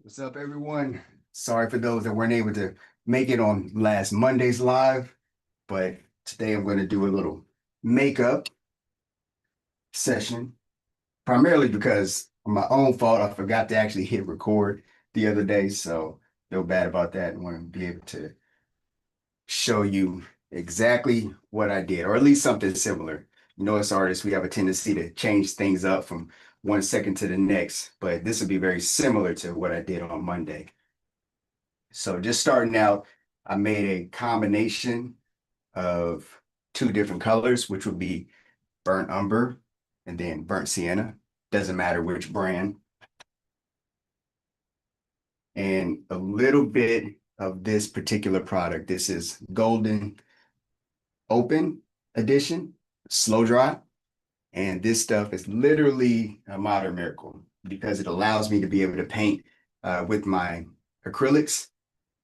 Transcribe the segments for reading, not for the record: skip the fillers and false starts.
What's up, everyone? Sorry for those that weren't able to make it on last Monday's live, but today I'm going to do a little makeup session, primarily because on my own fault, I forgot to actually hit record the other day, so feel bad about that and want to be able to show you exactly what I did, or at least something similar. You know, as artists, we have a tendency to change things up from 1 second to the next, but this will be very similar to what I did on Monday. So just starting out, I made a combination of two different colors, which would be burnt umber and then burnt sienna. Doesn't matter which brand. And a little bit of this particular product. This is Golden Open Edition, slow dry. And this stuff is literally a modern miracle because it allows me to be able to paint with my acrylics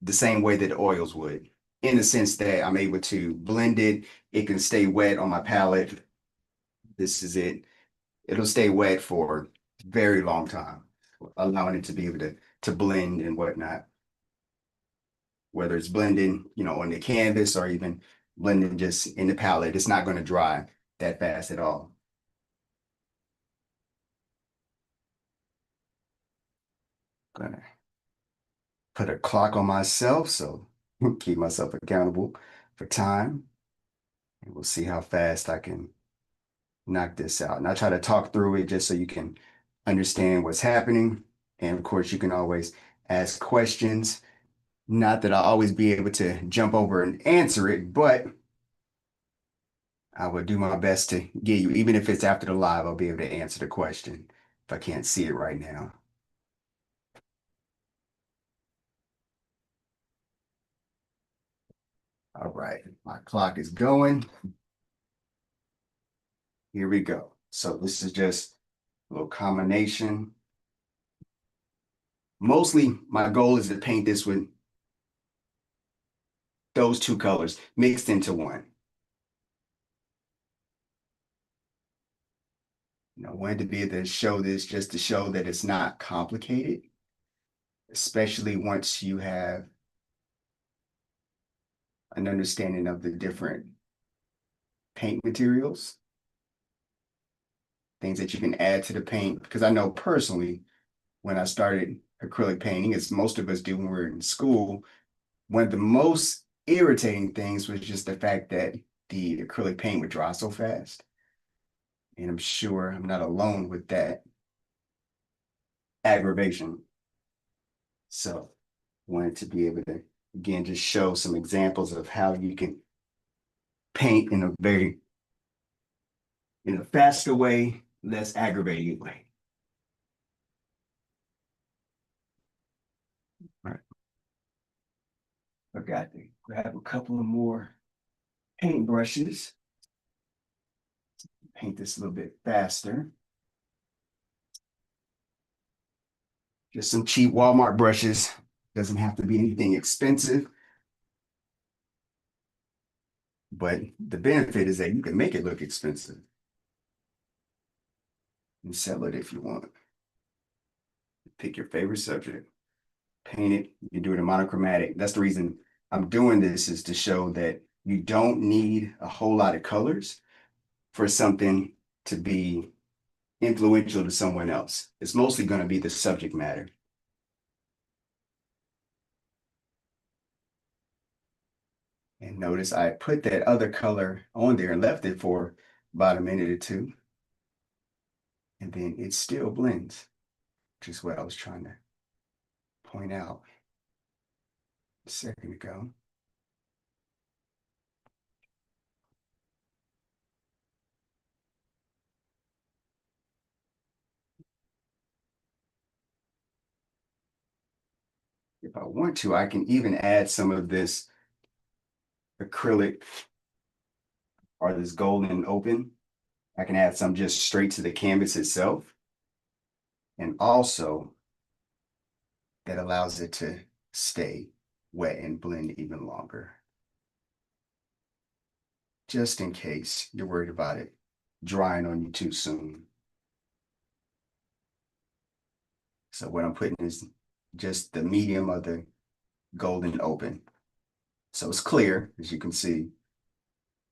the same way that oils would, in the sense that I'm able to blend it. It can stay wet on my palette. This is it. It'll stay wet for a very long time, allowing it to be able to blend and whatnot, whether it's blending, on the canvas or even blending just in the palette. It's not going to dry that fast at all. Gonna put a clock on myself, so keep myself accountable for time. And we'll see how fast I can knock this out. And I try to talk through it just so you can understand what's happening. And of course, you can always ask questions. Not that I'll always be able to jump over and answer it, but I will do my best to get you, even if it's after the live, I'll be able to answer the question if I can't see it right now. All right, my clock is going. Here we go. So this is just a little combination. Mostly my goal is to paint this with those two colors mixed into one. I wanted to be able to show this just to show that it's not complicated, especially once you have an understanding of the different paint materials, things that you can add to the paint. Because I know personally, when I started acrylic painting, as most of us do when we're in school, one of the most irritating things was just the fact that the acrylic paint would dry so fast. And I'm sure I'm not alone with that aggravation. So wanted to be able to, again, just show some examples of how you can paint in a faster way, less aggravating way. All right. I got to grab a couple of more paint brushes, paint this a little bit faster. Just some cheap Walmart brushes. Doesn't have to be anything expensive. But the benefit is that you can make it look expensive and sell it if you want. Pick your favorite subject, paint it. You can do it in monochromatic. That's the reason I'm doing this, is to show that you don't need a whole lot of colors for something to be influential to someone else. It's mostly going to be the subject matter. And notice I put that other color on there and left it for about a minute or two. And then it still blends, which is what I was trying to point out a second ago. If I want to, I can even add some of this acrylic or this golden open. I can add some just straight to the canvas itself. And also that allows it to stay wet and blend even longer. Just in case you're worried about it drying on you too soon. So what I'm putting is just the medium of the golden open. So it's clear, as you can see.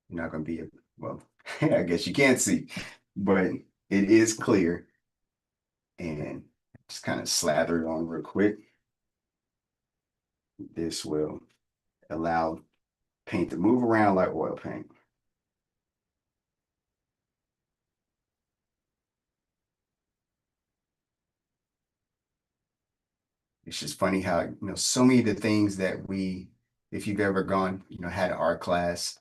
You're not going to be, well, I guess you can't see, but it is clear. And just kind of slather it on real quick. This will allow paint to move around like oil paint. It's just funny how, so many of the things that if you've ever gone, had an art class,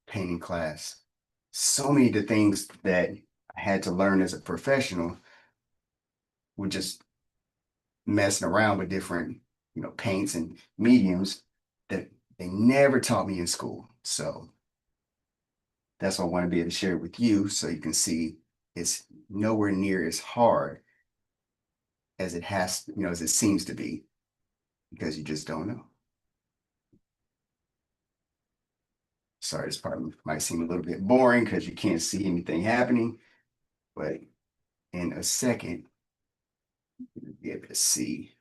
painting class, so many of the things that I had to learn as a professional were just messing around with different, paints and mediums that they never taught me in school. So that's why I want to be able to share it with you so you can see it's nowhere near as hard as it has, as it seems to be, because you just don't know. Sorry, this part might seem a little bit boring because you can't see anything happening, but in a second, you'll be able to see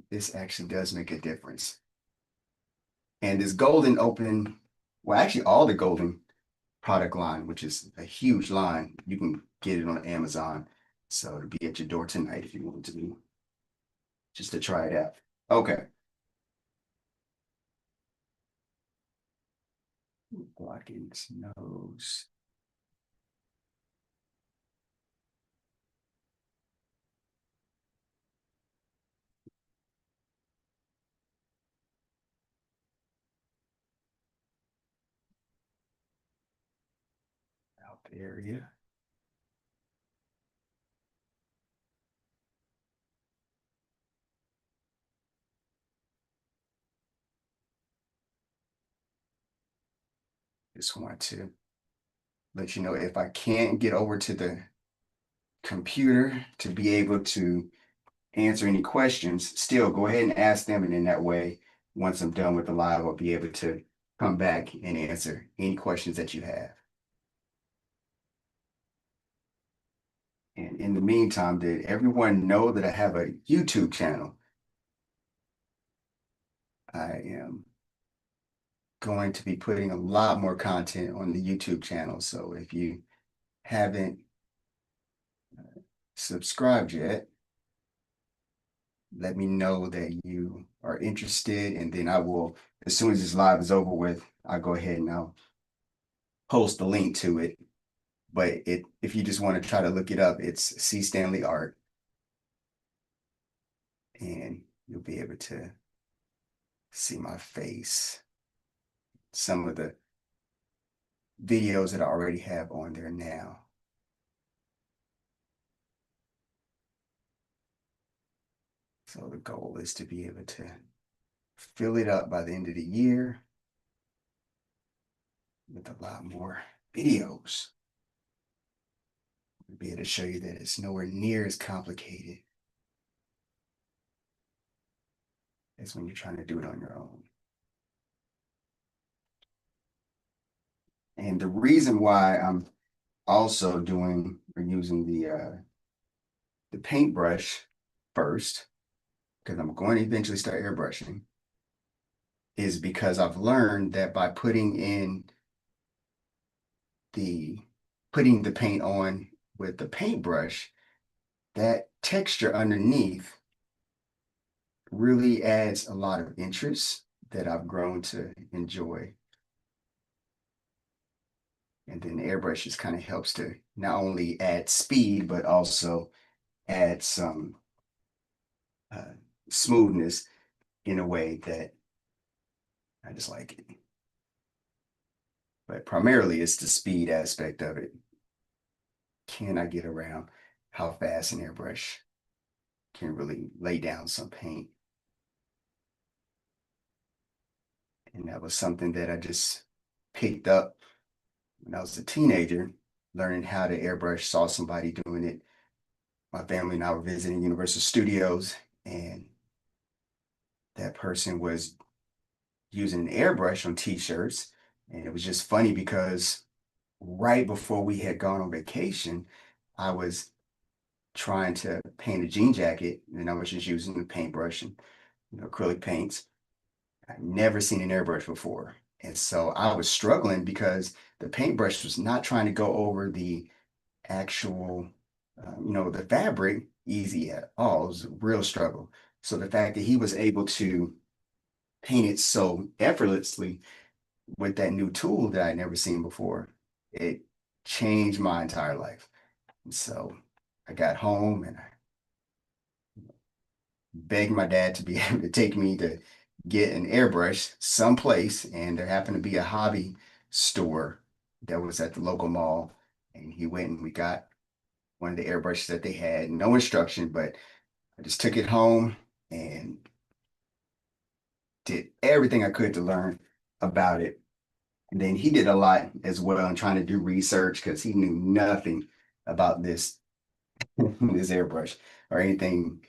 this actually does make a difference. And this golden open, well, actually all the golden product line, which is a huge line, you can get it on Amazon. So it'll be at your door tonight if you want to, just to try it out. Okay. Blocking his nose. Out the area. Just want to let you know if I can't get over to the computer to be able to answer any questions, still go ahead and ask them. And in that way, once I'm done with the live, I'll be able to come back and answer any questions that you have. And in the meantime, did everyone know that I have a YouTube channel? I am going to be putting a lot more content on the YouTube channel. So if you haven't subscribed yet, let me know that you are interested. And then I will, as soon as this live is over with, I'll go ahead and I'll post the link to it. But if you just want to try to look it up, it's C. Stanley Art. And you'll be able to see my face. Some of the videos that I already have on there now. So the goal is to be able to fill it up by the end of the year with a lot more videos. We'll be able to show you that it's nowhere near as complicated as when you're trying to do it on your own. And the reason why I'm also doing or using the paintbrush first, because I'm going to eventually start airbrushing, is because I've learned that by putting the paint on with the paintbrush, that texture underneath really adds a lot of interest that I've grown to enjoy. And then the airbrush just kind of helps to not only add speed, but also add some uh, smoothness in a way that I just like it. But primarily it's the speed aspect of it. Can I get around how fast an airbrush can really lay down some paint? And that was something that I just picked up when I was a teenager, learning how to airbrush, saw somebody doing it. My family and I were visiting Universal Studios, and that person was using an airbrush on t-shirts. And it was just funny because right before we had gone on vacation, I was trying to paint a jean jacket, and I was just using the paintbrush and acrylic paints. I'd never seen an airbrush before. And so I was struggling because the paintbrush was not trying to go over the actual, the fabric easy at all. It was a real struggle. So the fact that he was able to paint it so effortlessly with that new tool that I'd never seen before, it changed my entire life. And so I got home and I begged my dad to be able to take me to get an airbrush someplace. And there happened to be a hobby store that was at the local mall. And he went and we got one of the airbrushes that they had, no instruction, but I just took it home and did everything I could to learn about it. And then he did a lot as well in trying to do research because he knew nothing about this this airbrush or anything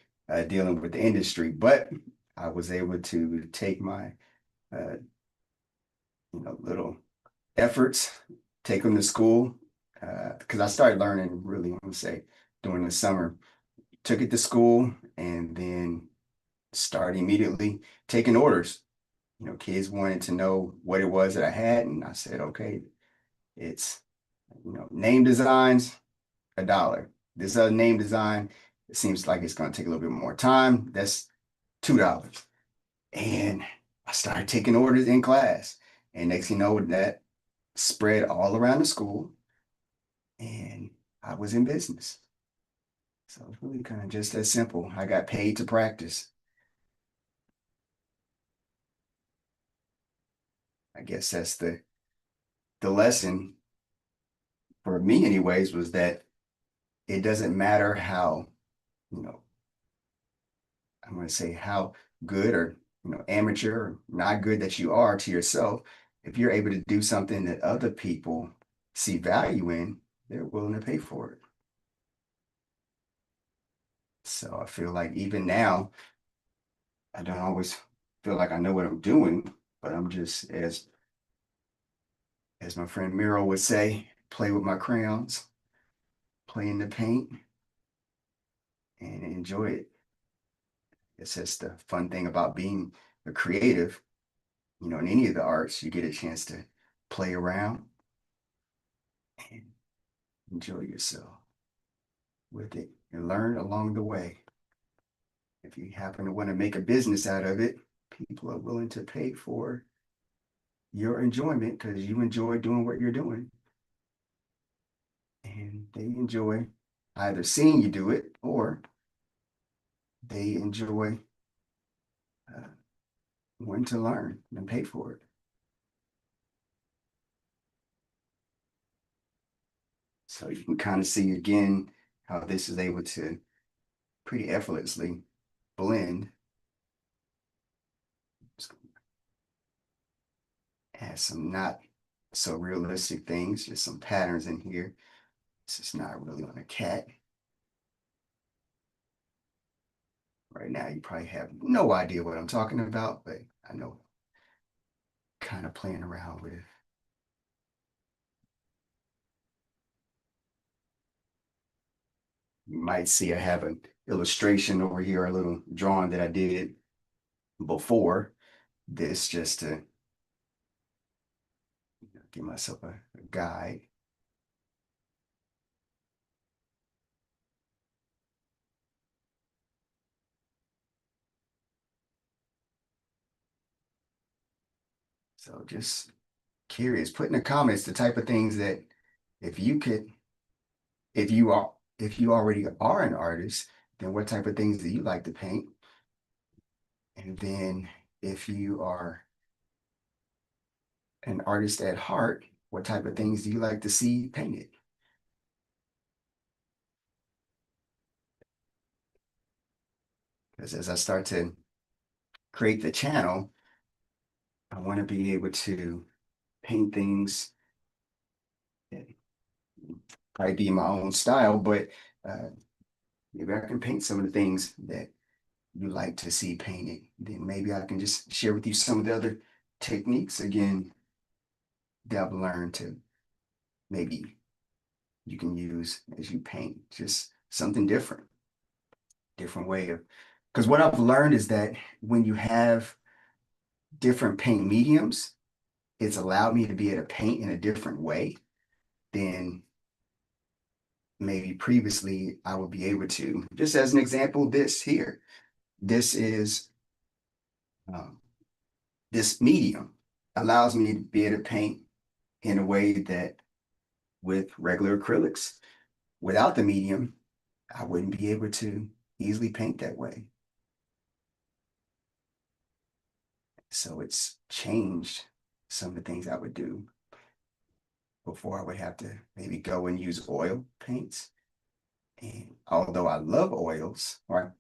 dealing with the industry. But I was able to take my uh, little efforts, take them to school because I started learning really, I want to say, during the summer. Took it to school and then started immediately taking orders. Kids wanted to know what it was that I had, and I said, okay, it's name designs, $1. This other name design, it seems like it's going to take a little bit more time. That's $2. And I started taking orders in class. And next thing you know, that spread all around the school, and I was in business. So it's really kind of just that simple. I got paid to practice. I guess that's the lesson for me anyways, was that it doesn't matter how, you know, I'm going to say how good or, amateur or not good that you are to yourself. If you're able to do something that other people see value in, they're willing to pay for it. So I feel like even now, I don't always feel like I know what I'm doing, but I'm just, as my friend Miro would say, play with my crayons, play in the paint, and enjoy it. It's just the fun thing about being a creative. In any of the arts, you get a chance to play around and enjoy yourself with it and learn along the way. If you happen to want to make a business out of it, people are willing to pay for your enjoyment because you enjoy doing what you're doing. And they enjoy either seeing you do it or they enjoy uh, wanting to learn and pay for it. So you can kind of see again how this is able to pretty effortlessly blend. Just add some not so realistic things, just some patterns in here. This is not really on a cat. Right now, you probably have no idea what I'm talking about, but I know kind of playing around with. You might see I have an illustration over here, a little drawing that I did before this just to give myself a guide. So just curious, put in the comments the type of things that if you could, if you already are an artist, then what type of things do you like to paint? And then if you are an artist at heart, what type of things do you like to see painted? Because as I start to create the channel, I want to be able to paint things that probably be my own style, but uh, maybe I can paint some of the things that you like to see painted. Then maybe I can just share with you some of the other techniques again that I've learned to maybe you can use as you paint. Just something different way of, because what I've learned is that when you have different paint mediums, it's allowed me to be able to paint in a different way than maybe previously I would be able to. Just as an example, this here, this is um, this medium allows me to be able to paint in a way that with regular acrylics, without the medium, I wouldn't be able to easily paint that way. So it's changed some of the things I would do before. I would have to maybe go and use oil paints. And although I love oils, or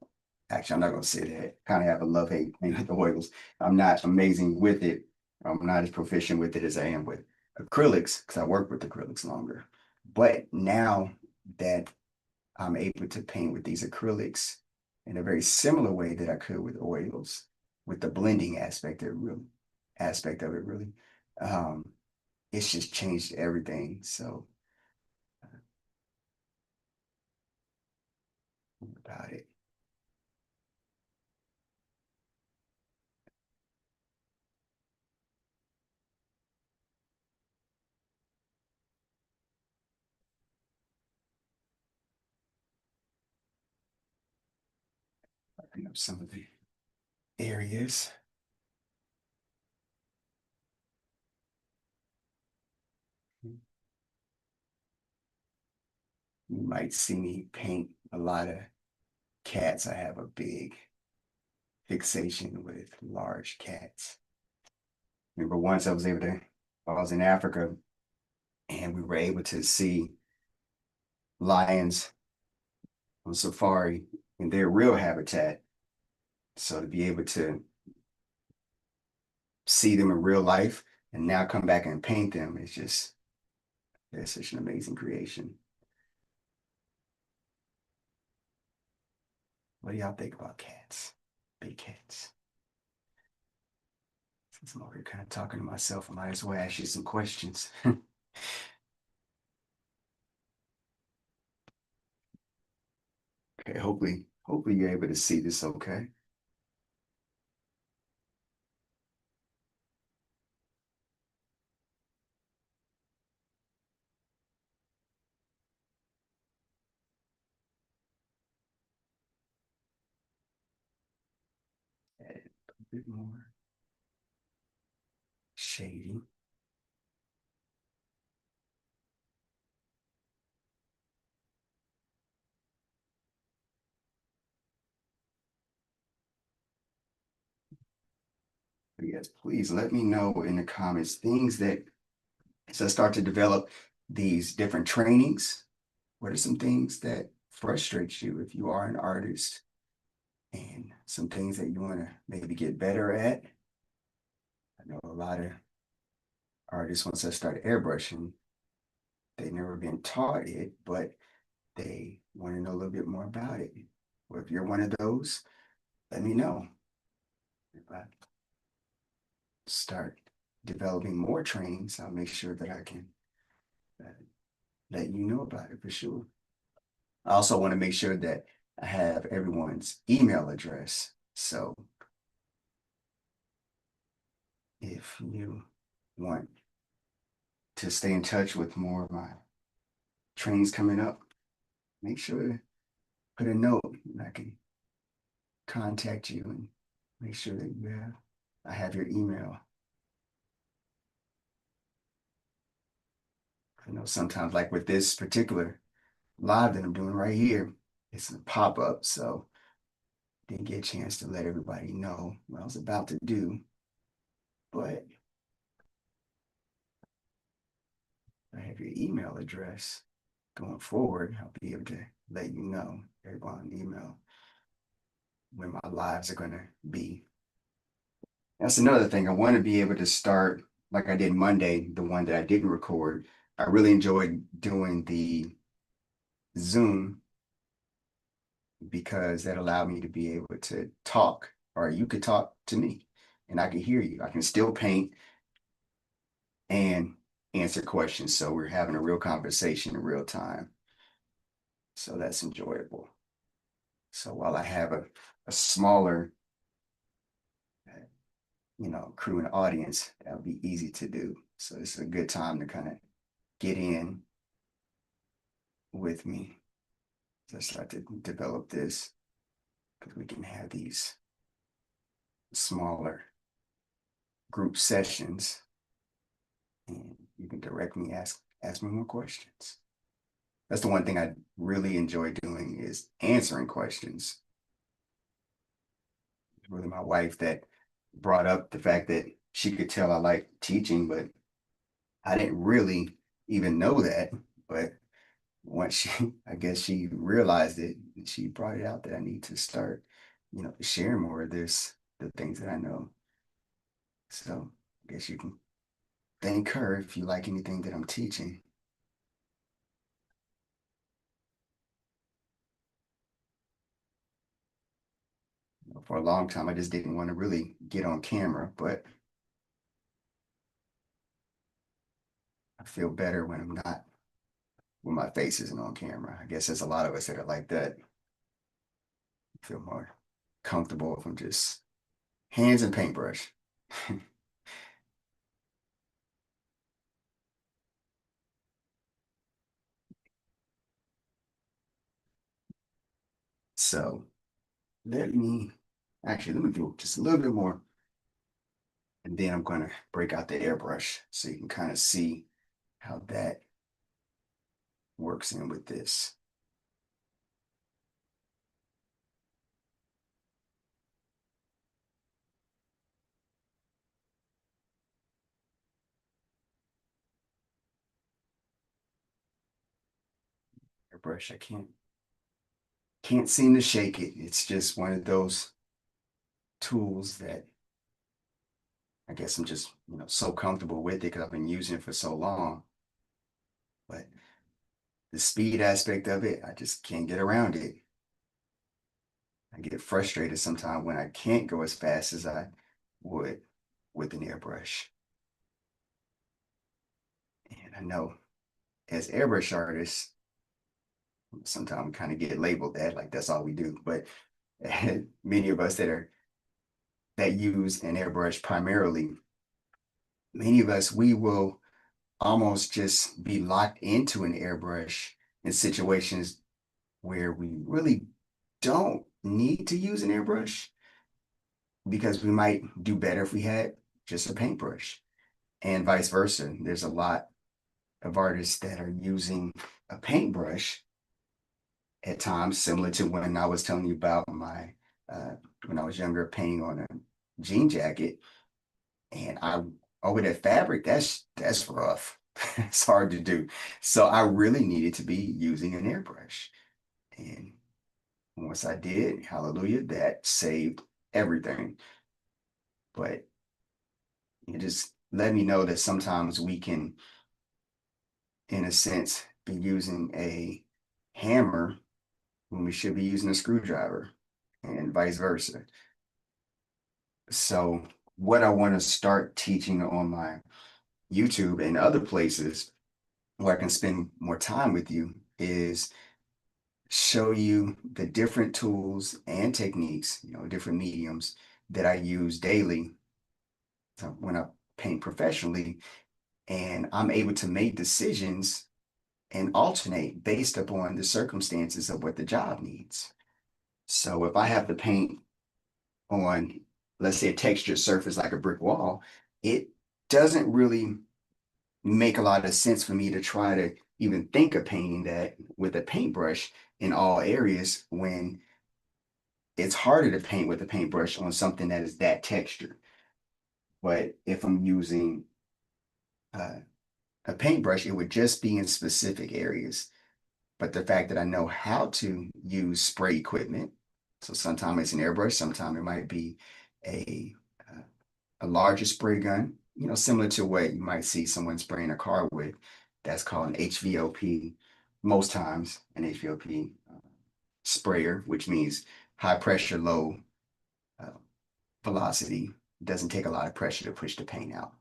actually, I'm not going to say that. Kind of have a love-hate thing with oils. I'm not amazing with it. I'm not as proficient with it as I am with acrylics because I work with acrylics longer. But now that I'm able to paint with these acrylics in a very similar way that I could with oils, with the blending aspect of it really, um, it's just changed everything. So about it. Bring up some of the areas. You might see me paint a lot of cats. I have a big fixation with large cats. Remember once I was in Africa and we were able to see lions on safari in their real habitat. So to be able to see them in real life and now come back and paint them, it's such an amazing creation. What do y'all think about cats? Big cats. Since I'm over here kind of talking to myself, I might as well ask you some questions. Okay, hopefully you're able to see this okay. Add a bit more shading. But yes, please let me know in the comments things that as I start to develop these different trainings, what are some things that frustrate you if you are an artist and some things that you want to maybe get better at? I know a lot of artists, once I start airbrushing, they've never been taught it, but they want to know a little bit more about it. Well, if you're one of those, let me know. If I start developing more trainings, I'll make sure that I can uh, let you know about it for sure. I also want to make sure that I have everyone's email address. So if you want to stay in touch with more of my trainings coming up, make sure to put a note and I can contact you and make sure that I have your email. I know sometimes like with this particular live that I'm doing right here, it's a pop-up. So didn't get a chance to let everybody know what I was about to do. But I have your email address going forward. I'll be able to let you know, everybody on email, when my lives are going to be. That's another thing. I want to be able to start like I did Monday, the one that I didn't record. I really enjoyed doing the Zoom because that allowed me to be able to talk, or you could talk to me and I can hear you. I can still paint and answer questions. So we're having a real conversation in real time. So that's enjoyable. So while I have a smaller, crew and audience, that would be easy to do. So it's a good time to kind of get in with me. So I start to develop this because we can have these smaller group sessions and you can direct me, ask me more questions. That's the one thing I really enjoy doing is answering questions. It's really my wife that brought up the fact that she could tell I like teaching, but I didn't really even know that. But once I guess she realized it, she brought it out that I need to start, sharing more of this, the things that I know. So I guess you can thank her if you like anything that I'm teaching. For a long time, I just didn't want to really get on camera, but I feel better when I'm not, when my face isn't on camera. I guess there's a lot of us that are like that. I feel more comfortable if I'm just hands and paintbrush. So let me let me do just a little bit more, and then I'm going to break out the airbrush so you can kind of see how that works in with this. Airbrush, I can't seem to shake it. It's just one of those tools that I guess I'm just, so comfortable with it because I've been using it for so long. But the speed aspect of it, I just can't get around it. I get frustrated sometimes when I can't go as fast as I would with an airbrush. And I know as airbrush artists, sometimes we kind of get labeled that, like that's all we do. But many of us that use an airbrush primarily, many of us, we will almost just be locked into an airbrush in situations where we really don't need to use an airbrush because we might do better if we had just a paintbrush and vice versa. There's a lot of artists that are using a paintbrush at times, similar to when I was telling you about my when I was younger painting on a jean jacket, and I over that fabric, that's rough. It's hard to do. So I really needed to be using an airbrush. And once I did, hallelujah, that saved everything. But it just let me know that sometimes we can, in a sense, be using a hammer when we should be using a screwdriver and vice versa. So what I want to start teaching on my YouTube and other places where I can spend more time with you is show you the different tools and techniques, different mediums that I use daily when I paint professionally. And I'm able to make decisions and alternate based upon the circumstances of what the job needs. So if I have to paint on, let's say, a textured surface like a brick wall, it doesn't really make a lot of sense for me to try to even think of painting that with a paintbrush in all areas when it's harder to paint with a paintbrush on something that is that textured. But if I'm using uh, a paintbrush, it would just be in specific areas. But the fact that I know how to use spray equipment, so sometimes it's an airbrush, sometimes it might be a uh, a larger spray gun, similar to what you might see someone spraying a car with. That's called an HVOP. Most times, an HVOP sprayer, which means high pressure, low uh, velocity. Doesn't take a lot of pressure to push the paint out,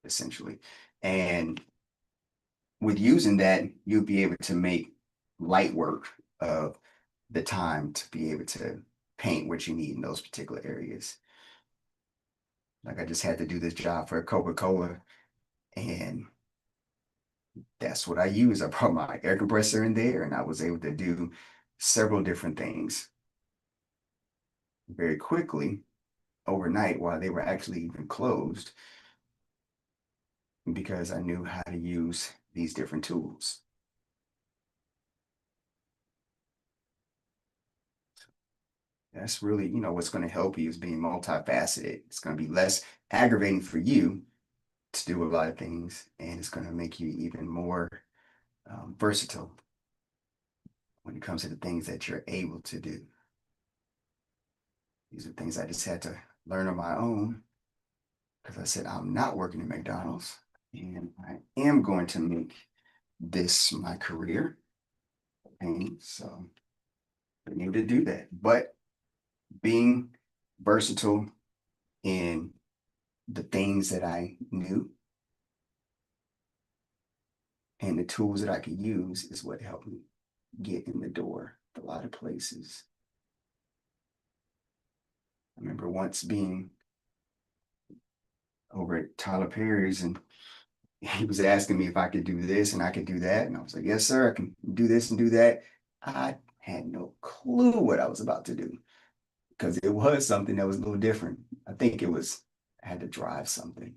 essentially. And with using that, you'll be able to make light work of the time to be able to paint what you need in those particular areas. Like I just had to do this job for Coca-Cola, and that's what I use. I brought my air compressor in there, and I was able to do several different things very quickly overnight while they were actually even closed because I knew how to use these different tools. That's really, what's going to help you is being multifaceted. It's going to be less aggravating for you to do a lot of things, and it's going to make you even more versatile when it comes to the things that you're able to do. These are things I just had to learn on my own because I said I'm not working at McDonald's and I am going to make this my career. And so being able to do that, but being versatile in the things that I knew and the tools that I could use is what helped me get in the door a lot of places. I remember once being over at Tyler Perry's and he was asking me if I could do this and I could do that. And I was like, yes, sir, I can do this and do that. I had no clue what I was about to do because it was something that was a little different. I think I had to drive something.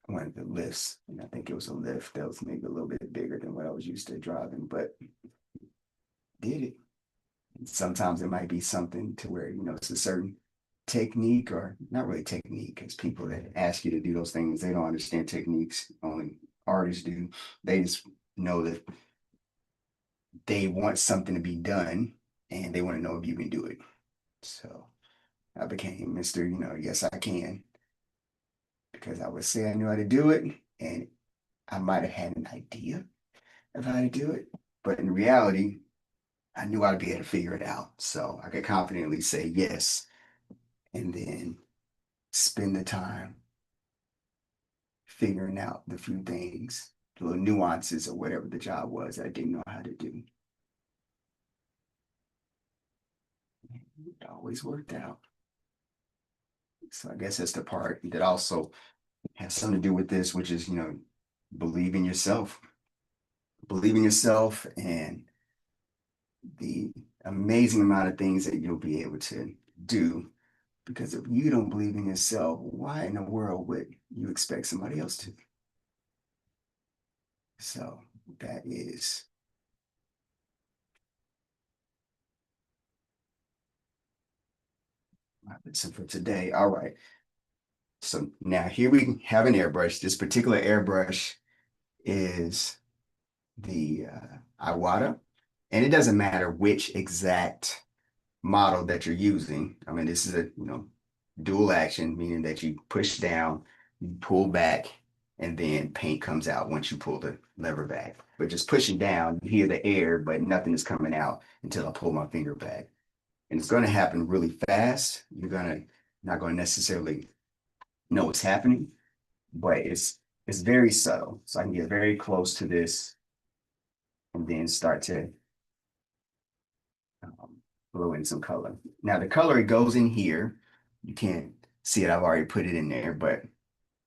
One of the lifts, and I think it was a lift that was maybe a little bit bigger than what I was used to driving, but did it. And sometimes it might be something to where, it's a certain technique or not really technique because people that ask you to do those things, they don't understand techniques. Only artists do. They just know that they want something to be done and they want to know if you can do it. So I became Mr. Yes, I can because I would say I knew how to do it and I might have had an idea of how to do it. But in reality, I knew I'd be able to figure it out. So I could confidently say yes and then spend the time figuring out the few things, the little nuances of whatever the job was that I didn't know how to do. It always worked out. So I guess that's the part that also has something to do with this, which is, believe in yourself. Believe in yourself and the amazing amount of things that you'll be able to do. Because if you don't believe in yourself, why in the world would you expect somebody else to? So that is my lesson for today. All right. So now here we have an airbrush. This particular airbrush is the Iwata, and it doesn't matter which exact model that you're using. I mean, this is a dual action, meaning that you push down, you pull back, and then paint comes out once you pull the lever back. But just pushing down, you hear the air, but nothing is coming out until I pull my finger back. And it's going to happen really fast. You're gonna not going to necessarily know what's happening, but it's very subtle. So I can get very close to this and then start to um, blow in some color. Now the color it goes in here. You can't see it. I've already put it in there, but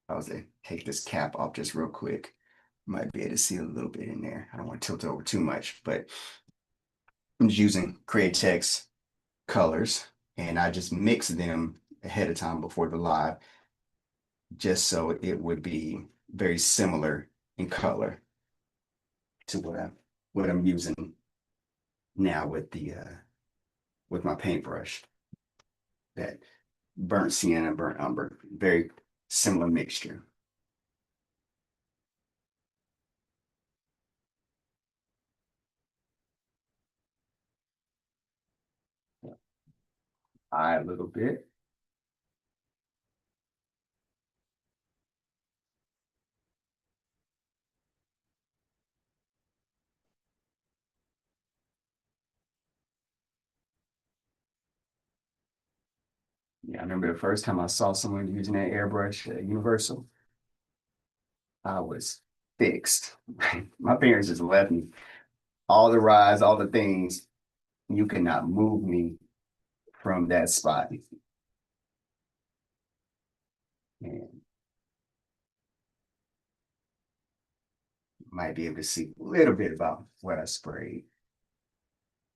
I was to take this cap off just real quick. Might be able to see a little bit in there. I don't want to tilt it over too much, but I'm just using Createx colors and I just mix them ahead of time before the live, just so it would be very similar in color to what I'm using now with my paintbrush. That burnt sienna, burnt umber, very similar mixture. Eye a little bit. Yeah, I remember the first time I saw someone using that airbrush at Universal, I was fixed. My parents just left me. all the rides, all the things. You cannot move me from that spot. And you might be able to see a little bit about what I sprayed.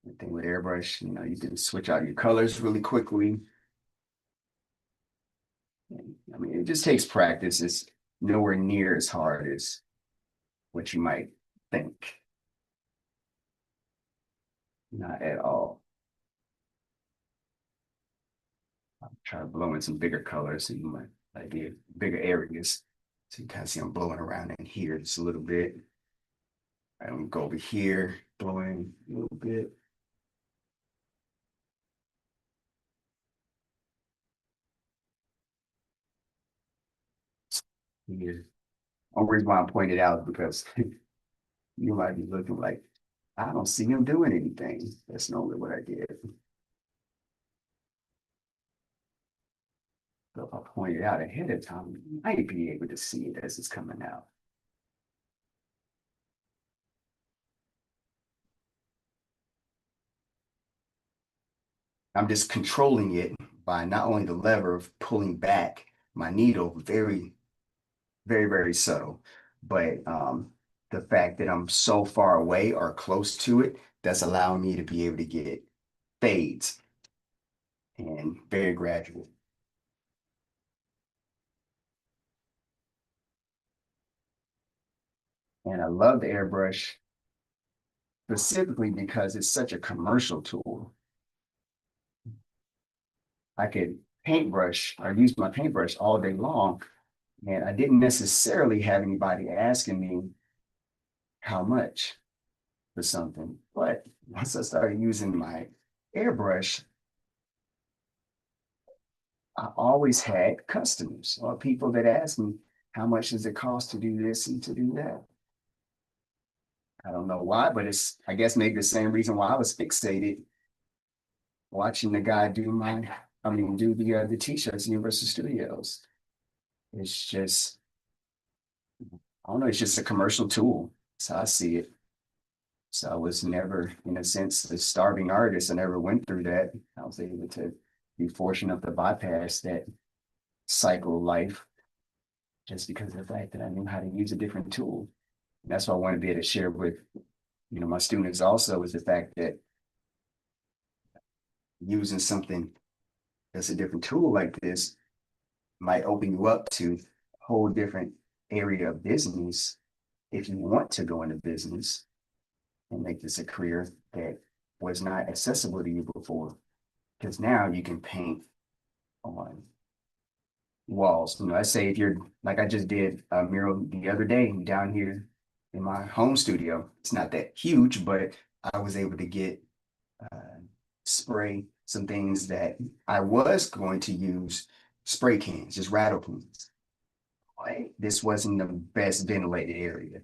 The thing with airbrush, you can switch out your colors really quickly. And, I mean, it just takes practice. It's nowhere near as hard as what you might think. Not at all. I'll try to blow in some bigger colors so you might like be bigger areas. So you kind of see I'm blowing around in here just a little bit. I'm gonna go over here, blow in a little bit. Here. Only reason why I pointed out is because you might be looking like, I don't see him doing anything. That's normally what I did. So if I point it out ahead of time, you might be able to see it as it's coming out. I'm just controlling it by not only the lever of pulling back my needle, very, very, very subtle, but the fact that I'm so far away or close to it, that's allowing me to be able to get fades and very gradual. And I love the airbrush specifically because it's such a commercial tool. I could paintbrush or use my paintbrush all day long, and I didn't necessarily have anybody asking me how much for something. But once I started using my airbrush, I always had customers or people that asked me, how much does it cost to do this and to do that? I don't know why, but it's, I guess, maybe the same reason why I was fixated watching the guy do the t-shirts in Universal Studios. It's just, I don't know, it's just a commercial tool. That's how I see it. So I was never, in a sense, a starving artist. I never went through that. I was able to be fortunate enough to bypass that cycle of life just because of the fact that I knew how to use a different tool. And that's what I want to be able to share with, my students also, is the fact that using something that's a different tool like this might open you up to a whole different area of business if you want to go into business and make this a career that was not accessible to you before. Because now you can paint on walls. Let's say if you're like I just did a mural the other day down here in my home studio. It's not that huge, but I was able to get spray some things that I was going to use spray cans, just rattle cans. Like, this wasn't the best ventilated area.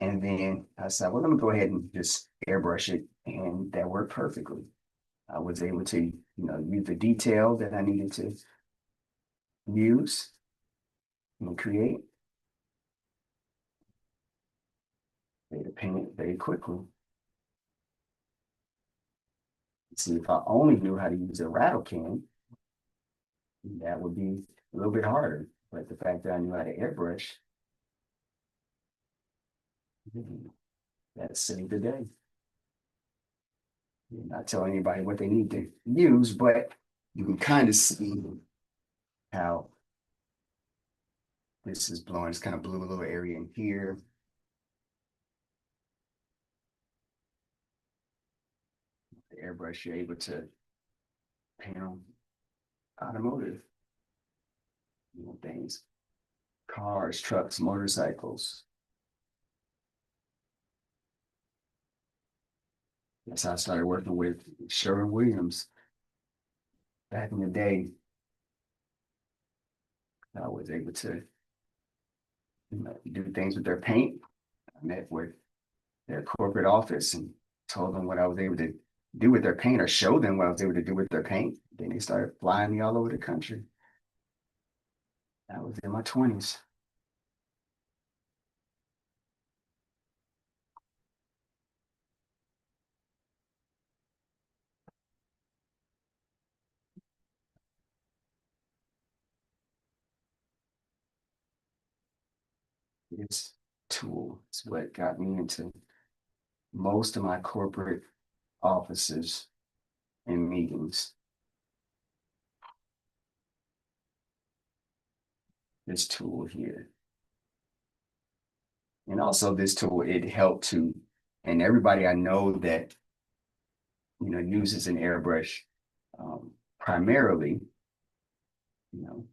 And then I said, well, let me go ahead and just airbrush it. And that worked perfectly. I was able to, use the detail that I needed to use and create. They paint it very quickly. See, if I only knew how to use a rattle can, that would be a little bit harder. But the fact that I knew how to airbrush, that saved the day. You're not telling anybody what they need to use, but you can kind of see how this is blowing. It's kind of blew a little area in here. The airbrush, you're able to paint on automotive, things, cars, trucks, motorcycles. That's how I started working with Sherwin-Williams back in the day. I was able to do things with their paint. I met with their corporate office and told them what I was able to do with their paint or show them what I was able to do with their paint. Then they started flying me all over the country. I was in my 20s. This tool is what got me into most of my corporate offices and meetings. This tool here. And also this tool, it helped to, and everybody I know that, uses an airbrush, primarily, you know,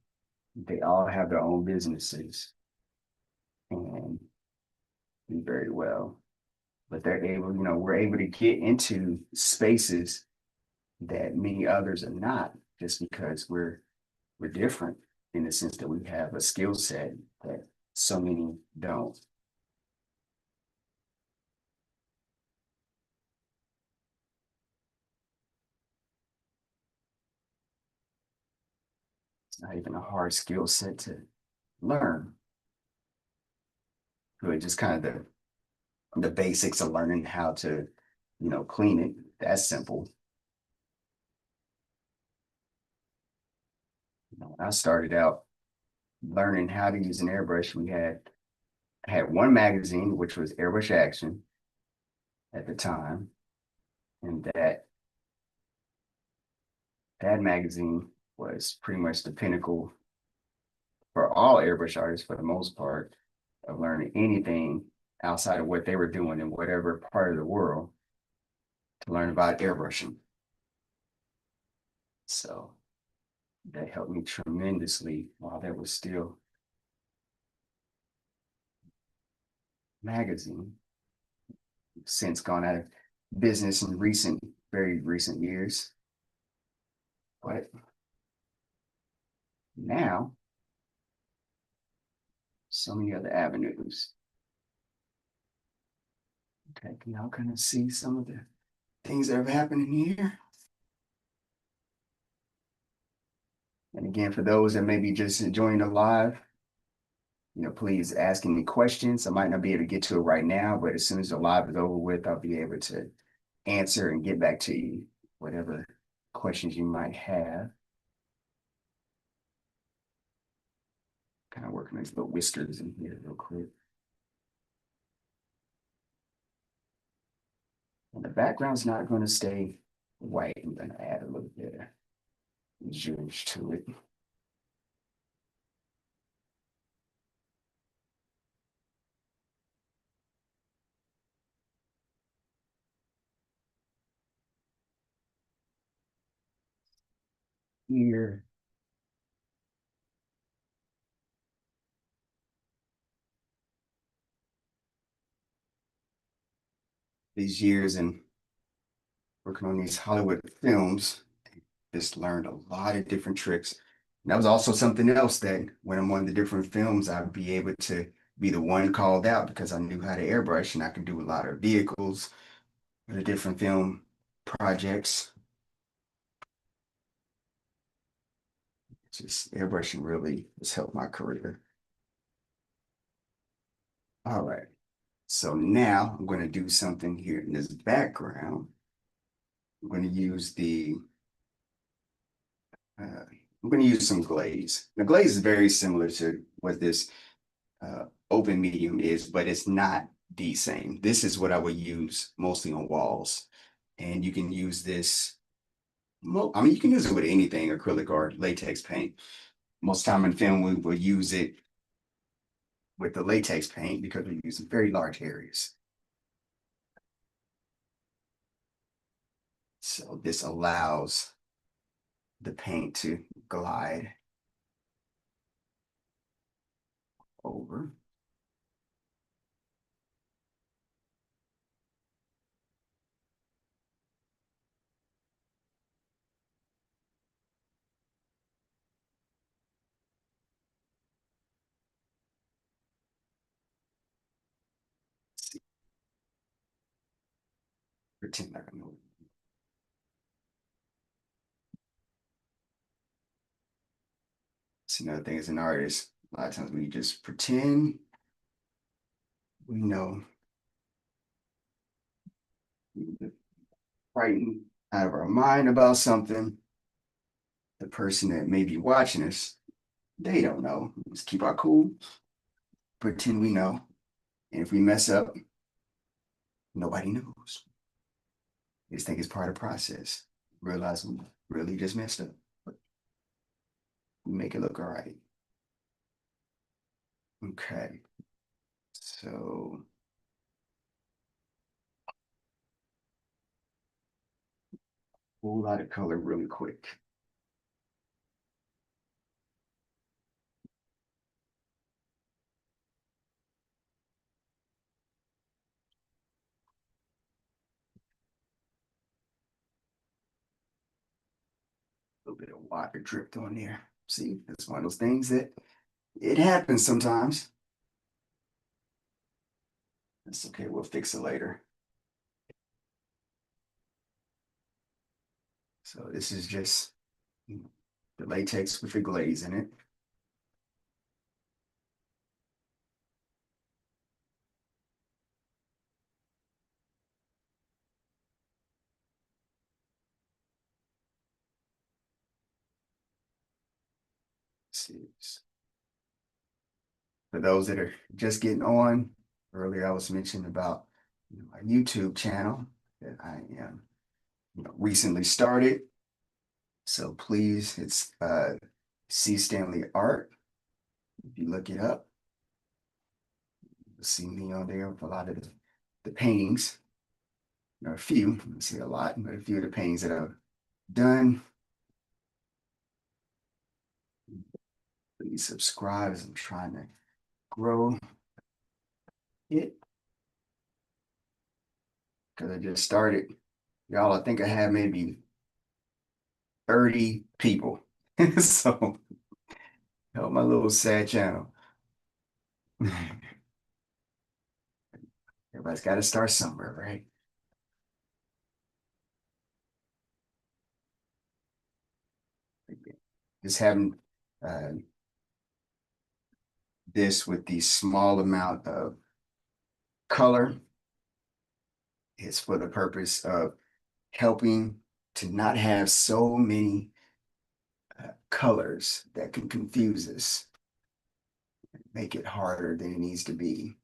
they all have their own businesses and do very well. But they're able, we're able to get into spaces that many others are not, just because we're different in the sense that we have a skill set that so many don't. It's not even a hard skill set to learn. Really just kind of the basics of learning how to, clean it. That's simple. When I started out learning how to use an airbrush, I had one magazine, which was Airbrush Action at the time, and that magazine was pretty much the pinnacle for all airbrush artists for the most part of learning anything outside of what they were doing in whatever part of the world to learn about airbrushing. So that helped me tremendously while there was still magazine. Since gone out of business in very recent years. But now, so many other avenues. Okay, can y'all kind of see some of the things that are happening here? And again, for those that may be just enjoying the live, please ask any questions. I might not be able to get to it right now, but as soon as the live is over with, I'll be able to answer and get back to you, whatever questions you might have. Kind of working these little whiskers in here real quick. And the background's not going to stay white. I'm going to add a little bit of zhuzh to it. Here, these years and working on these Hollywood films, just learned a lot of different tricks. And that was also something else that when I'm on the different films, I'd be able to be the one called out because I knew how to airbrush and I could do a lot of vehicles, the different film projects. Just airbrushing really has helped my career. All right. So now I'm going to do something here in this background. I'm going to use I'm going to use some glaze. The glaze is very similar to what this open medium is, but it's not the same. This is what I would use mostly on walls. And you can use this, I mean, you can use it with anything, acrylic or latex paint. Most time in film, we will use it with the latex paint because we use very large areas. So this allows the paint to glide over. Pretend like I know. It's another thing as an artist. A lot of times we just pretend we know, frightened out of our mind about something. The person that may be watching us, they don't know. Just keep our cool. pretend we know. And if we mess up, nobody knows. They just think it's part of the process. Realize we really just messed up. But we make it look all right. Okay. So whole lot of color really quick. A little bit of water dripped on there. See, it's one of those things that it happens sometimes. That's okay. We'll fix it later. So this is just the latex with the glaze in it. See, for those that are just getting on, earlier I was mentioning about my YouTube channel that I am recently started. So please, it's C Stanley Art. If you look it up, you'll see me on there with a lot of the paintings. A few, I see a lot, but a few of the paintings that I've done. Please subscribe as I'm trying to grow it because I just started. Y'all, I think I have maybe 30 people. So help my little sad channel. Everybody's got to start somewhere, right? Just having uh, this with the small amount of color is for the purpose of helping to not have so many colors that can confuse us, make it harder than it needs to be.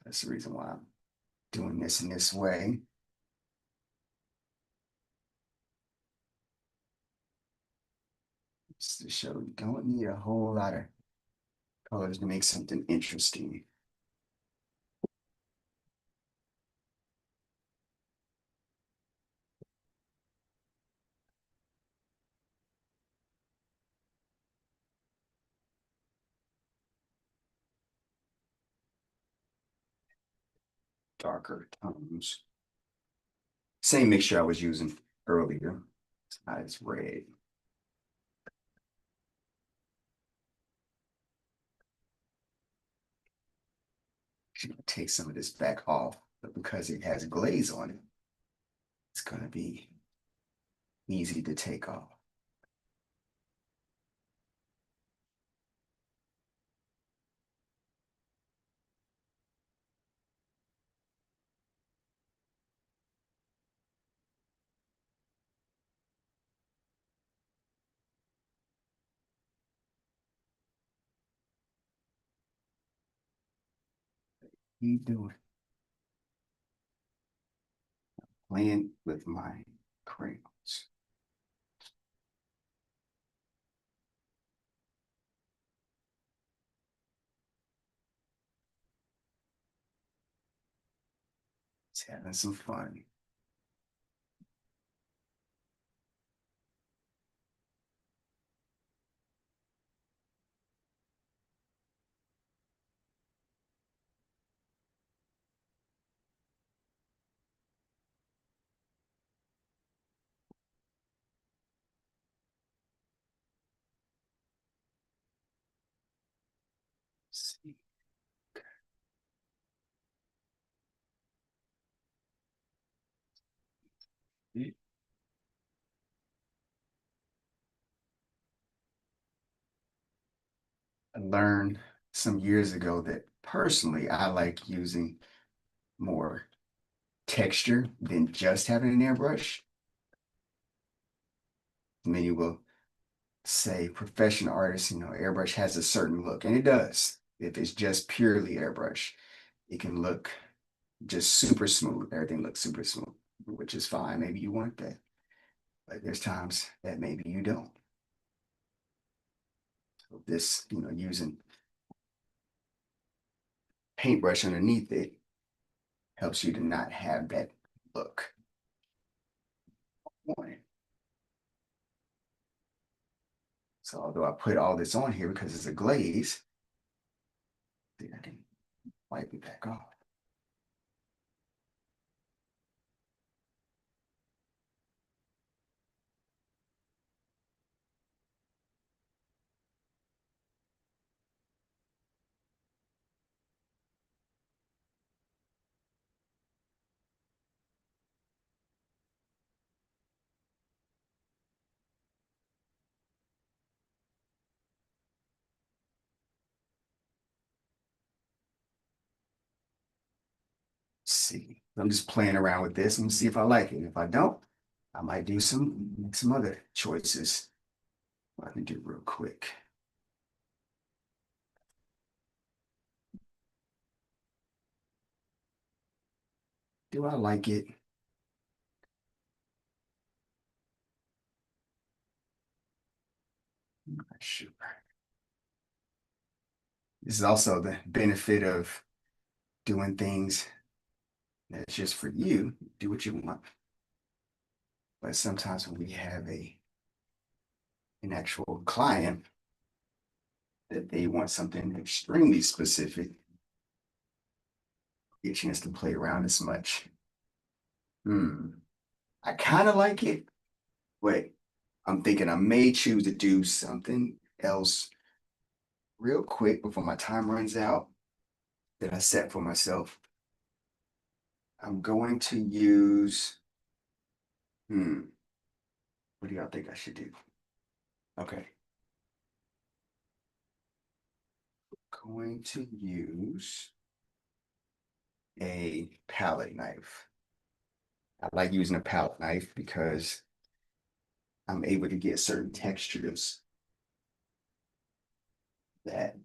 That's the reason why I'm doing this in this way. Just to show you don't need a whole lot of colors to make something interesting. Darker tones. Same mixture I was using earlier. It's not as red. Actually, take some of this back off, but because it has glaze on it, it's going to be easy to take off. Keep doing, playing with my crayons. It's having some fun. Let's see. I learned some years ago that personally I like using more texture than just having an airbrush. Many will say professional artists, airbrush has a certain look, and it does. If it's just purely airbrush, it can look just super smooth. Everything looks super smooth, which is fine. Maybe you want that, but there's times that maybe you don't. So this, using paintbrush underneath it helps you to not have that look on it. So although I put all this on here because it's a glaze, I think I can wipe it back off. See, I'm just playing around with this and see if I like it. If I don't, I might do some other choices. Let me do real quick. Do I like it? I'm not sure. This is also the benefit of doing things that's just for you. Do what you want. But sometimes when we have an actual client that they want something extremely specific, get a chance to play around as much. I kind of like it, but I'm thinking I may choose to do something else real quick before my time runs out that I set for myself. I'm going to use, what do y'all think I should do? Okay, going to use a palette knife. I like using a palette knife because I'm able to get certain textures that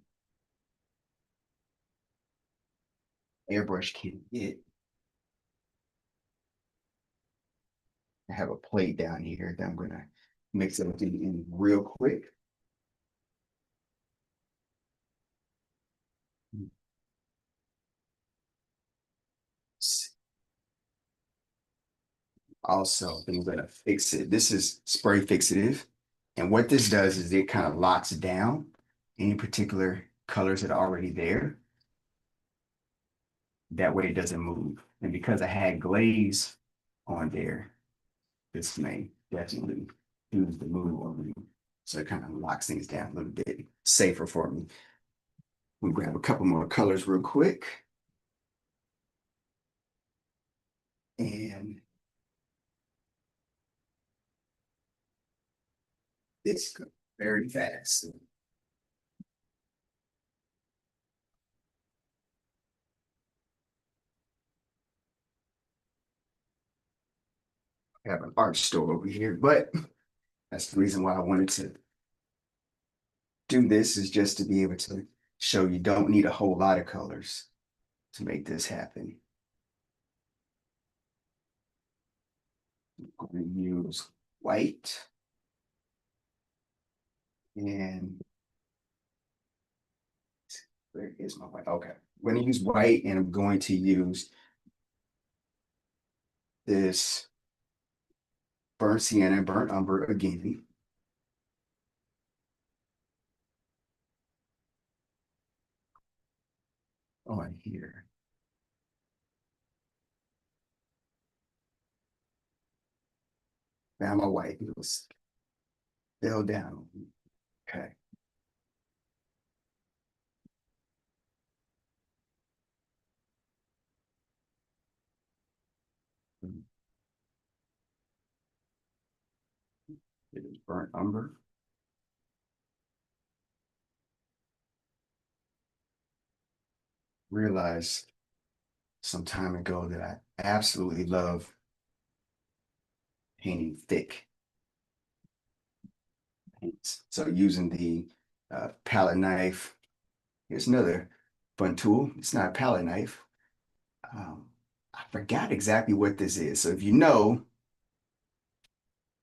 airbrush can get. I have a plate down here that I'm gonna mix everything in real quick. Also, I'm gonna fix it. This is spray fixative. And what this does is it kind of locks down any particular colors that are already there. That way it doesn't move. And because I had glaze on there, this may definitely choose the move on me. So it kind of locks things down a little bit safer for me. We'll grab a couple more colors real quick. And it's very fast. I have an art store over here, but that's the reason why I wanted to do this is just to be able to show you don't need a whole lot of colors to make this happen. I'm going to use white and where is my white? Okay. I'm going to use white and I'm going to use this burnt sienna, burnt umber again. On here. Now my white, it was fell down. Okay. It is burnt umber. Realized some time ago that I absolutely love painting thick. paints. So using the palette knife, here's another fun tool. It's not a palette knife. Um, I forgot exactly what this is. So if you know,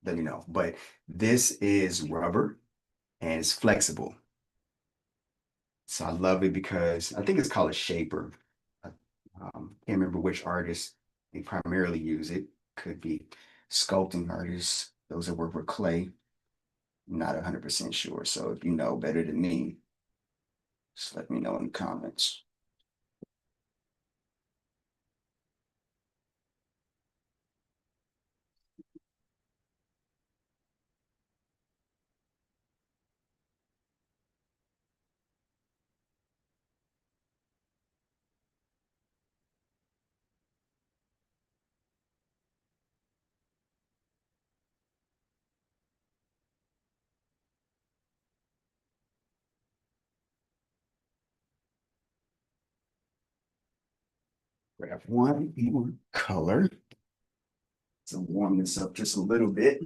let me know. But this is rubber and it's flexible. So I love it because I think it's called a shaper. I can't remember which artist they primarily use it. Could be sculpting artists, those that work with clay. Not 100% sure. So if you know better than me, just let me know in the comments. Grab one more color. So warm this up just a little bit.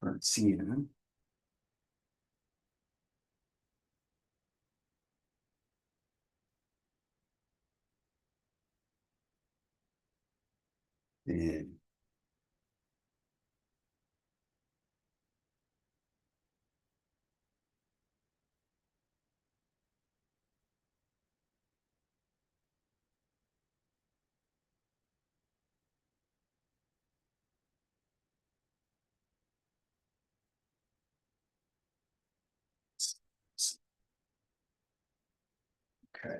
Burnt sienna. And okay,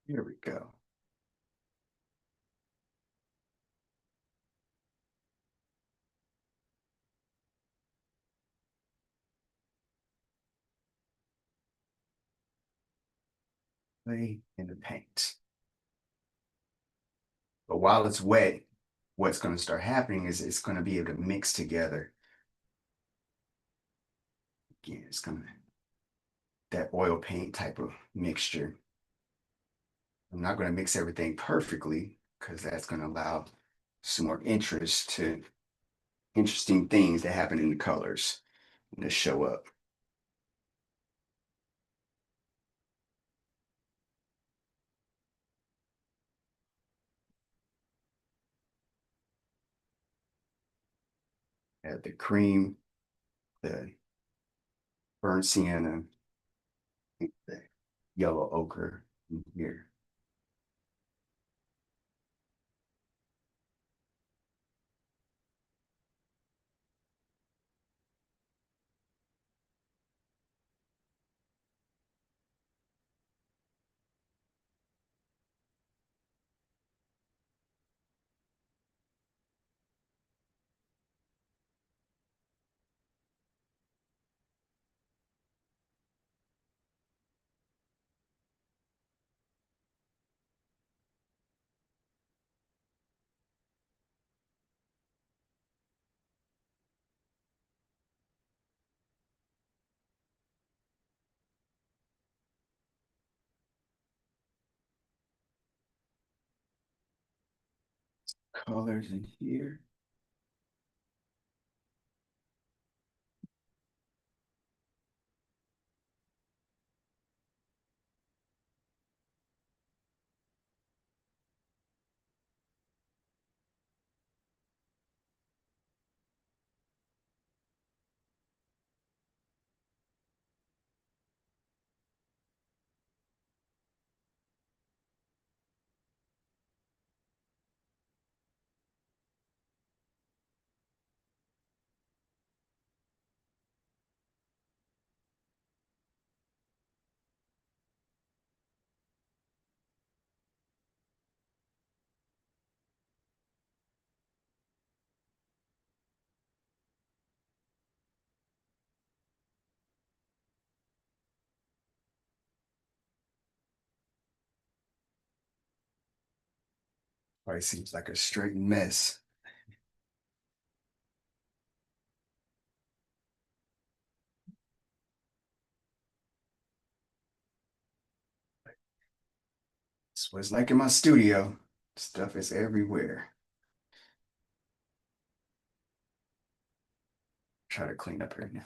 here we go. Play in the paint. But while it's wet, what's going to start happening is it's going to be able to mix together. Again, it's going to that oil paint type of mixture. I'm not going to mix everything perfectly because that's going to allow some more interest to interesting things that happen in the colors to show up. Add the cream, the burnt sienna, the yellow ochre in here. Colors in here. Probably seems like a straight mess. It's what it's like in my studio. Stuff is everywhere. Try to clean up here now.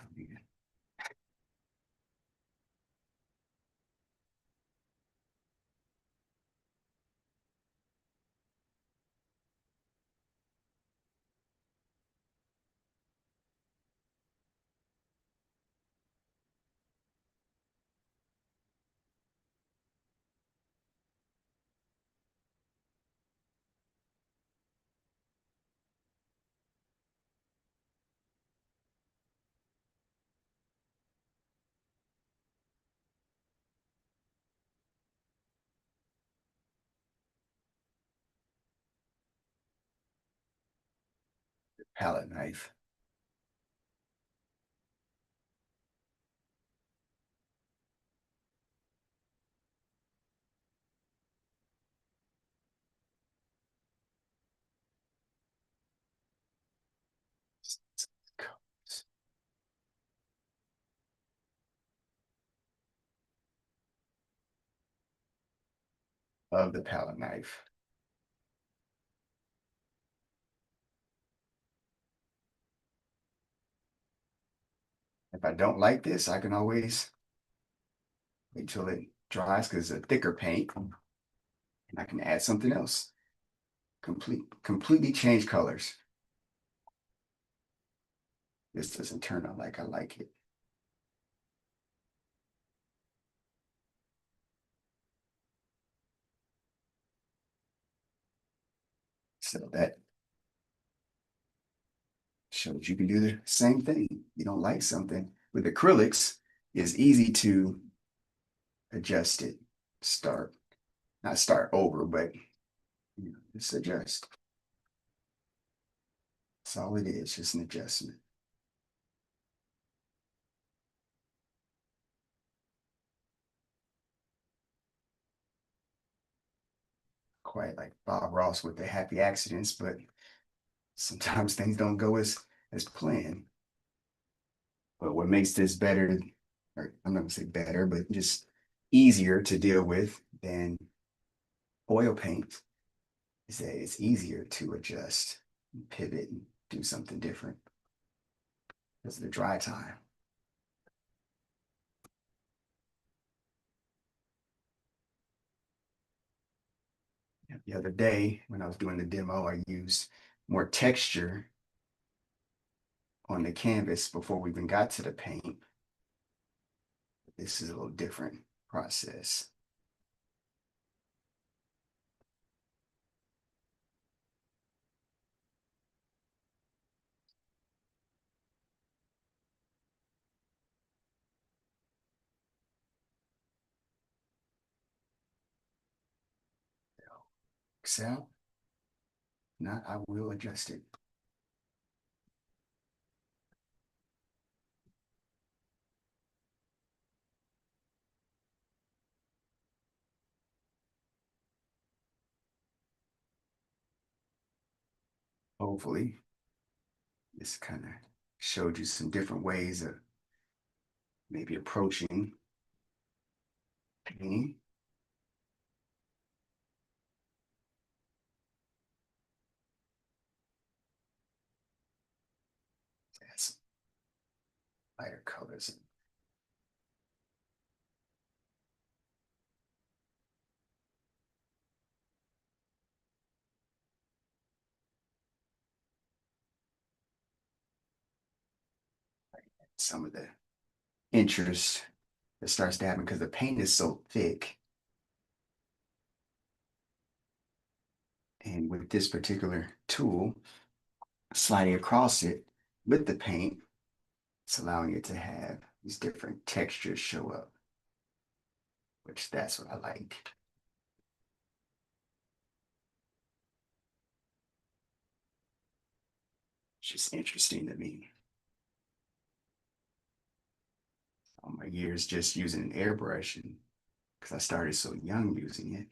Palette knife of the palette knife. If I don't like this, I can always wait till it dries because it's a thicker paint and I can add something else. Completely change colors. This doesn't turn out like I like it. So that shows you can do the same thing. You don't like something. With acrylics, it's easy to adjust it. Start, not start over, but just adjust. That's all it is, just an adjustment. Quite like Bob Ross with the happy accidents, but sometimes things don't go as planned. But what makes this better, or I'm not gonna say better, but just easier to deal with than oil paint is that it's easier to adjust, pivot, and do something different because of the dry time. The other day when I was doing the demo, I used more texture on the canvas before we even got to the paint. This is a little different process. Excel, not, I will adjust it. Hopefully, this kind of showed you some different ways of maybe approaching painting. Add some lighter colors. Some of the interest that starts to happen because the paint is so thick. And with this particular tool, sliding across it with the paint, it's allowing it to have these different textures show up, which that's what I like. It's just interesting to me. All my years just using an airbrush and because I started so young using it.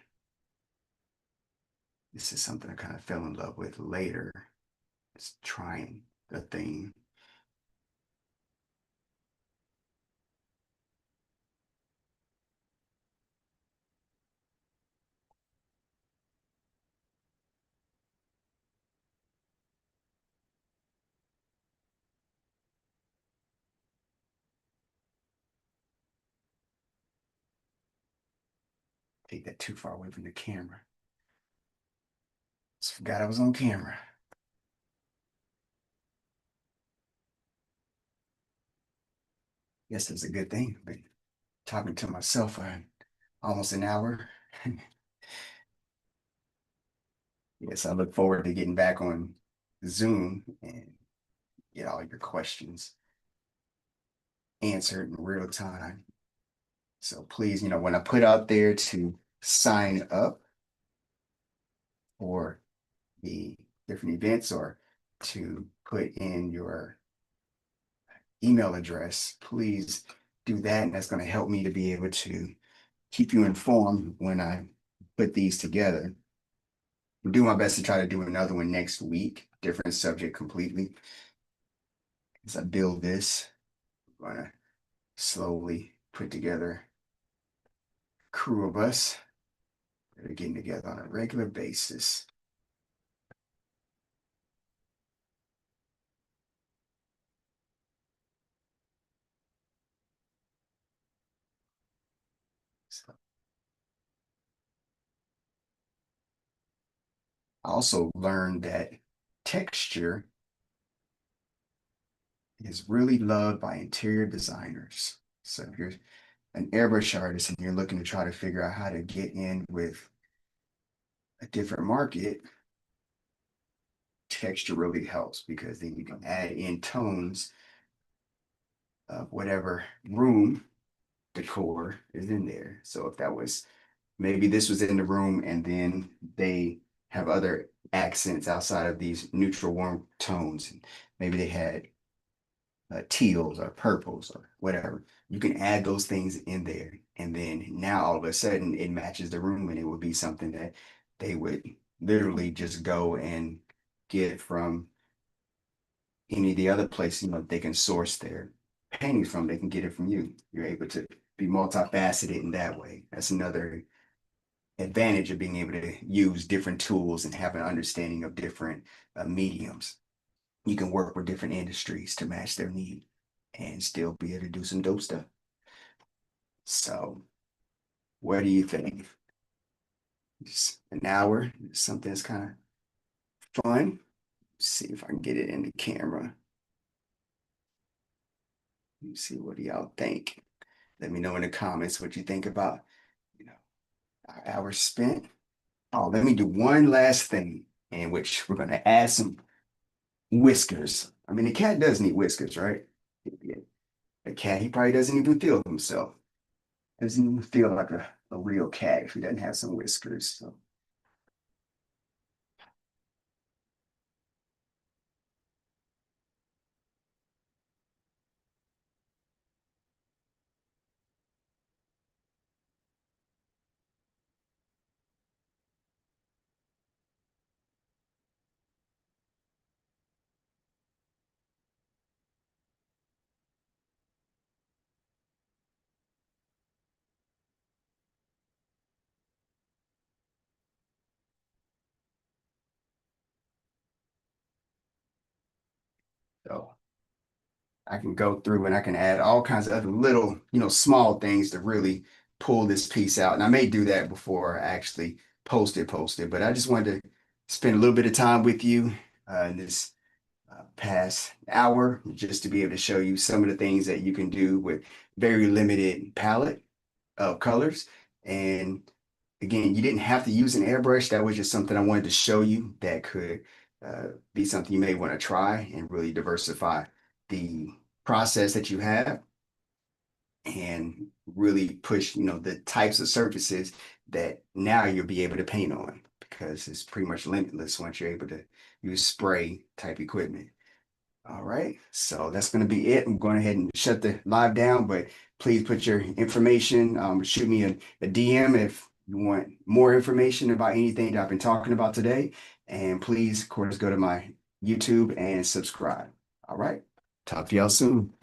This is something I kind of fell in love with later. It's trying the thing. Take that too far away from the camera. Just forgot I was on camera. Guess that's a good thing. I've been talking to myself for almost an hour. Yes, I look forward to getting back on Zoom and get all your questions answered in real time. So please, when I put out there to sign up for the different events or to put in your email address, please do that. And that's going to help me to be able to keep you informed when I put these together. I'll do my best to try to do another one next week, different subject completely. As I build this, I'm going to slowly put together a crew of us that are getting together on a regular basis. So I also learned that texture is really loved by interior designers. So if you're an airbrush artist and you're looking to try to figure out how to get in with a different market, texture really helps because then you can add in tones of whatever room decor is in there. So if that was maybe this was in the room and then they have other accents outside of these neutral warm tones. Maybe they had teals or purples or whatever. You can add those things in there. And then now all of a sudden it matches the room and it would be something that they would literally just go and get from any of the other places, they can source their paintings from. They can get it from you. You're able to be multifaceted in that way. That's another advantage of being able to use different tools and have an understanding of different mediums. You can work with different industries to match their need and still be able to do some dope stuff. So, what do you think? Just an hour, something that's kind of fun. See if I can get it in the camera. Let me see what do y'all think. Let me know in the comments what you think about, you know, our hour spent. Oh, let me do one last thing in which we're gonna add some whiskers. I mean, the cat does need whiskers, right? Yeah. The cat, he probably doesn't even feel himself. Doesn't even feel like a real cat if he doesn't have some whiskers. So I can go through and I can add all kinds of other little, small things to really pull this piece out. And I may do that before I actually post it, but I just wanted to spend a little bit of time with you in this past hour just to be able to show you some of the things that you can do with very limited palette of colors. And again, you didn't have to use an airbrush. That was just something I wanted to show you that could be something you may want to try and really diversify the process that you have and really push, the types of surfaces that now you'll be able to paint on because it's pretty much limitless once you're able to use spray type equipment. All right, so that's going to be it. I'm going ahead and shut the live down, but please put your information, shoot me a DM if you want more information about anything that I've been talking about today, and please, of course, go to my YouTube and subscribe. All right. Talk to y'all soon.